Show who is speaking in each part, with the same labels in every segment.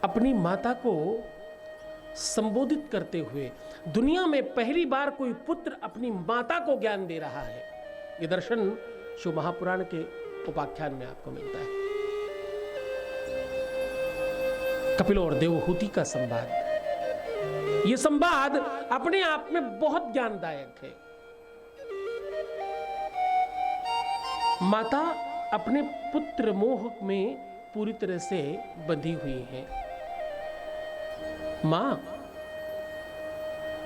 Speaker 1: अपनी माता को संबोधित करते हुए दुनिया में पहली बार कोई पुत्र अपनी माता को ज्ञान दे रहा है। यह दर्शन शिव महापुराण के उपाख्यान में आपको मिलता है। कपिल और देवहूति का संवाद, यह संवाद अपने आप में बहुत ज्ञानदायक है। माता अपने पुत्र मोह में पूरी तरह से बंधी हुई है।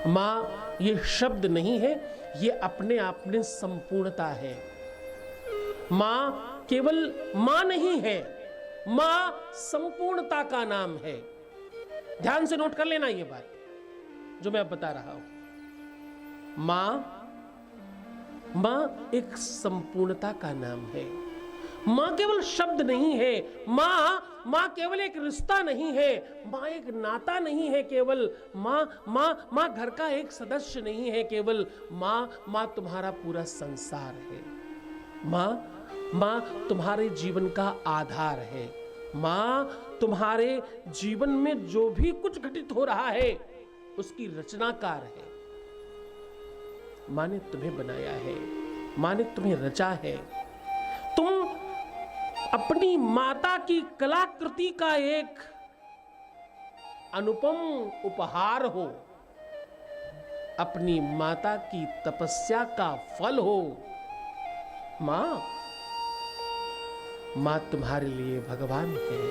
Speaker 1: मां ये शब्द नहीं है, ये अपने आप में संपूर्णता है। मां केवल मां नहीं है, मां संपूर्णता का नाम है। ध्यान से नोट कर लेना ये बात जो मैं अब बता रहा हूं। मां एक संपूर्णता का नाम है। मां केवल शब्द नहीं है, मां केवल एक रिश्ता नहीं है, मां एक नाता नहीं है केवल, मां घर का एक सदस्य नहीं है केवल, मां तुम्हारा पूरा संसार है। मां तुम्हारे जीवन का आधार है। मां तुम्हारे जीवन में जो भी कुछ घटित हो रहा है उसकी रचनाकार है। मां ने तुम्हें बनाया है, मां ने तुम्हें रचा है। तुम अपनी माता की कलाकृति का एक अनुपम उपहार हो, अपनी माता की तपस्या का फल हो। मां तुम्हारे लिए भगवान है।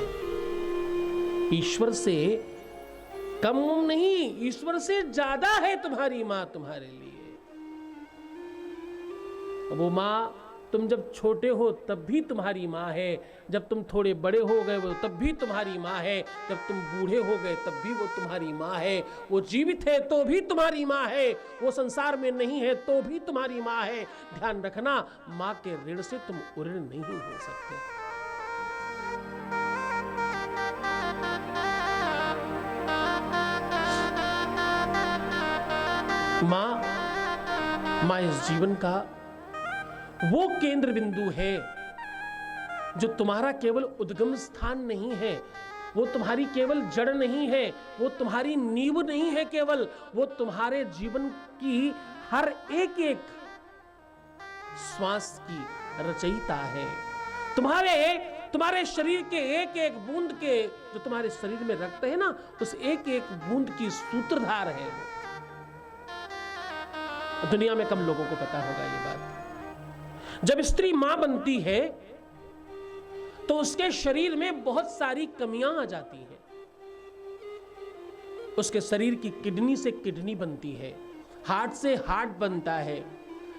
Speaker 1: ईश्वर से कम नहीं, ईश्वर से ज्यादा है तुम्हारी मां तुम्हारे लिए। वो मां तुम जब छोटे हो तब भी तुम्हारी मां है, जब तुम थोड़े बड़े हो गए वो तब भी तुम्हारी मां है, जब तुम बूढ़े हो गए तब भी वो तुम्हारी मां है। वो जीवित है तो भी तुम्हारी मां है, वो संसार में नहीं है तो भी तुम्हारी मां है। ध्यान रखना, मां के ऋण से तुम उऋण नहीं हो सकते। मां इस जीवन का वो केंद्र बिंदु है जो तुम्हारा केवल उद्गम स्थान नहीं है, वो तुम्हारी केवल जड़ नहीं है, वो तुम्हारी नींव नहीं है केवल, वो तुम्हारे जीवन की हर एक एक श्वास की रचयिता है। तुम्हारे शरीर के एक एक बूंद के, जो तुम्हारे शरीर में रक्त है ना, उस एक एक बूंद की सूत्रधार है वो। दुनिया में कम लोगों को पता होगा ये बात। जब स्त्री मां बनती है तो उसके शरीर में बहुत सारी कमियां आ जाती हैं। उसके शरीर की किडनी से किडनी बनती है, हार्ट से हार्ट बनता है,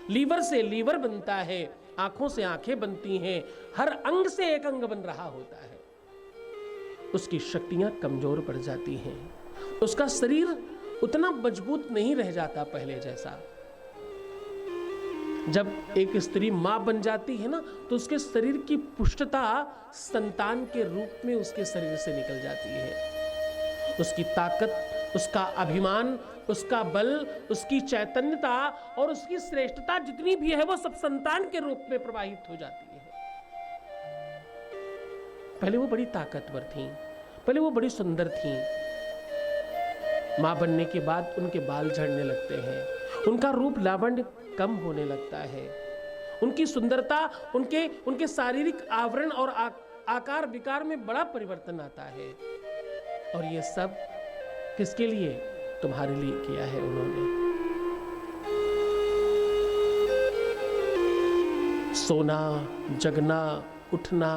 Speaker 1: लीवर से लीवर बनता है, आंखों से आंखें बनती हैं, हर अंग से एक अंग बन रहा होता है। उसकी शक्तियां कमजोर पड़ जाती हैं, उसका शरीर उतना मजबूत नहीं रह जाता पहले जैसा। जब एक स्त्री मां बन जाती है ना तो उसके शरीर की पुष्टता संतान के रूप में उसके शरीर से निकल जाती है। उसकी ताकत, उसका अभिमान, उसका बल, उसकी चैतन्यता और उसकी श्रेष्ठता जितनी भी है वो सब संतान के रूप में प्रवाहित हो जाती है। पहले वो बड़ी ताकतवर थीं, पहले वो बड़ी सुंदर थीं। मां बनने के बाद उनके बाल झड़ने लगते हैं, उनका रूप लावण्य कम होने लगता है, उनकी सुंदरता, उनके शारीरिक आवरण और आकार विकार में बड़ा परिवर्तन आता है। और ये सब किसके लिए? तुम्हारे लिए किया है उन्होंने। सोना, जगना, उठना,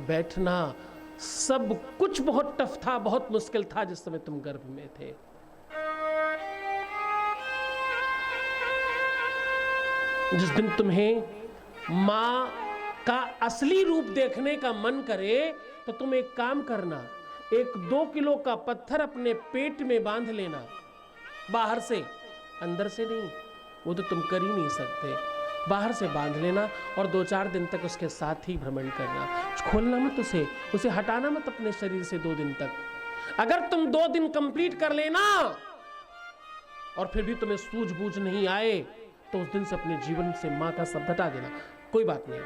Speaker 1: बैठना, सब कुछ बहुत टफ था, बहुत मुश्किल था जिस समय तुम गर्भ में थे। जिस दिन तुम्हें मां का असली रूप देखने का मन करे तो तुम एक काम करना, एक 2 किलो का पत्थर अपने पेट में बांध लेना, बाहर से, अंदर से नहीं, वो तो तुम कर ही नहीं सकते। बाहर से बांध लेना और 2-4 दिन तक उसके साथ ही भ्रमण करना, खोलना मत उसे हटाना मत अपने शरीर से 2 दिन तक। अगर तुम 2 दिन कंप्लीट कर लेना और फिर भी तुम्हें सूझबूझ नहीं आए तो उस दिन से अपने जीवन से मां का शब्द हटा देना। कोई बात नहीं,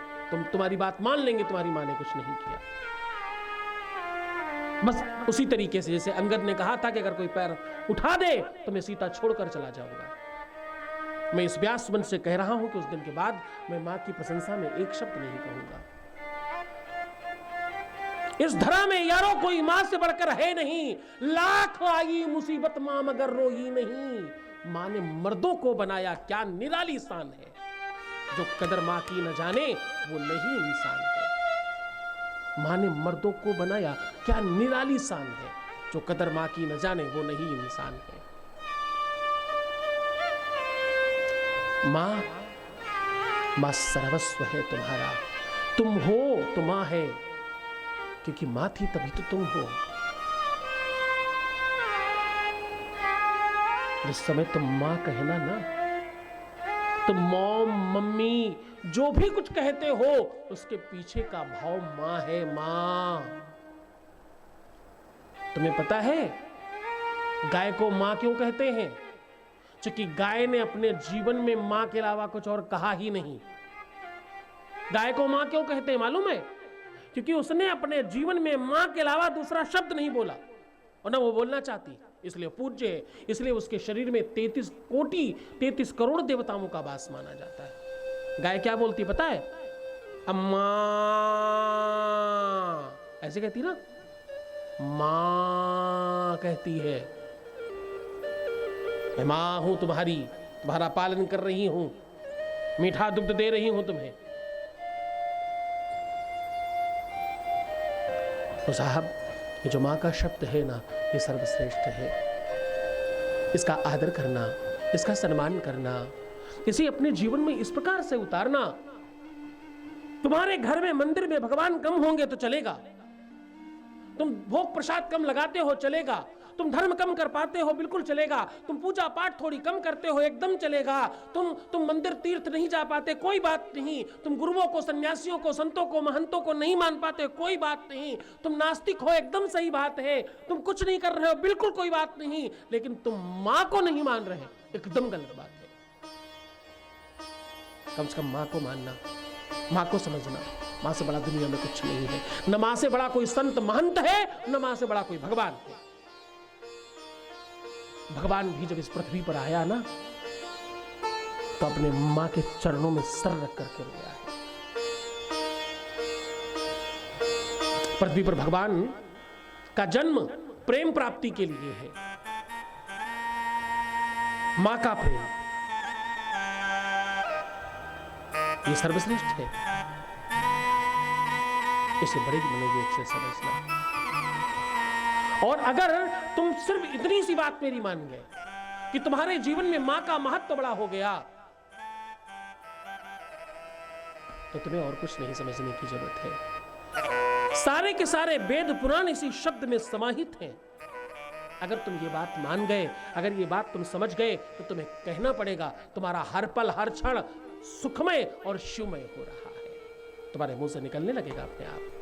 Speaker 1: तुम्हारी बात मान लेंगे, तुम्हारी मां ने कुछ नहीं किया। बस उसी तरीके से जैसे अंगद ने कहा था कि अगर कोई पैर उठा दे तो मैं सीता छोड़कर चला जाऊंगा। मैं इस व्यास मन से कह रहा हूं कि उस दिन के बाद मैं मां की प्रशंसा में एक शब्द नहीं कहूंगा। इस धरा में यारों कोई मां से बढ़कर है नहीं, लाख आई मुसीबत मां मगर रोई नहीं। मां ने मर्दों को बनाया क्या निराली शान है, जो कदर मां की न जाने वो नहीं इंसान है। मां ने मर्दों को बनाया क्या निराली शान है, जो कदर मां की न जाने वो नहीं इंसान है। मां सर्वस्व है तुम्हारा, तुम हो तो मां है, क्योंकि मां थी तभी तो तुम हो। जिस समय तुम मां कहना ना, तुम मॉम मम्मी जो भी कुछ कहते हो उसके पीछे का भाव मां है। मां, तुम्हें पता है गाय को मां क्यों कहते हैं? क्योंकि गाय ने अपने जीवन में मां के अलावा कुछ और कहा ही नहीं। गाय को मां क्यों कहते हैं मालूम है? क्योंकि उसने अपने जीवन में मां के अलावा दूसरा शब्द नहीं बोला और ना वो बोलना चाहती, इसलिए पूज्य है। इसलिए उसके शरीर में 33 करोड़ देवताओं का वास माना जाता है। गाय क्या बोलती पता है? अम्मा, ऐसे कहती ना, मां कहती है। मैं मां हूं तुम्हारी, तुम्हारा पालन कर रही हूं, मीठा दुग्ध दे रही हूं तुम्हें। तो साहब, ये जो मां का शब्द है ना, ये सर्वश्रेष्ठ है। इसका आदर करना, इसका सम्मान करना, इसे अपने जीवन में इस प्रकार से उतारना। तुम्हारे घर में मंदिर में भगवान कम होंगे तो चलेगा, तुम भोग प्रसाद कम लगाते हो चलेगा, तुम धर्म कम कर पाते हो बिल्कुल चलेगा, तुम पूजा पाठ थोड़ी कम करते हो एकदम चलेगा, तुम मंदिर तीर्थ नहीं जा पाते कोई बात नहीं, तुम गुरुओं को, सन्यासियों को, संतों को, महंतों को नहीं मान पाते कोई बात नहीं, तुम नास्तिक हो एकदम सही बात है, तुम कुछ नहीं कर रहे हो बिल्कुल कोई बात नहीं, लेकिन तुम मां को नहीं मान रहे एकदम गलत बात है। कम से कम मां को मानना, मां को समझना। मां से बड़ा दुनिया में कुछ नहीं है, न मां से बड़ा कोई संत महंत है, न मां से बड़ा कोई भगवान है। भगवान भी जब इस पृथ्वी पर आया ना, तो अपने मां के चरणों में सर रख करके रोया है। पृथ्वी पर भगवान का जन्म प्रेम प्राप्ति के लिए है। मां का प्रेम ये सर्वश्रेष्ठ है, इसे बड़े मनोयोग से समझना। और अगर तुम सिर्फ इतनी सी बात मेरी मान गए कि तुम्हारे जीवन में मां का महत्व बड़ा हो गया, तो तुम्हें और कुछ नहीं समझने की जरूरत है। सारे के सारे वेद पुराण इसी शब्द में समाहित हैं। अगर तुम ये बात मान गए, अगर ये बात तुम समझ गए, तो तुम्हें कहना पड़ेगा तुम्हारा हर पल हर क्षण सुखमय और शिवमय हो रहा है। तुम्हारे मुंह से निकलने लगेगा अपने आप।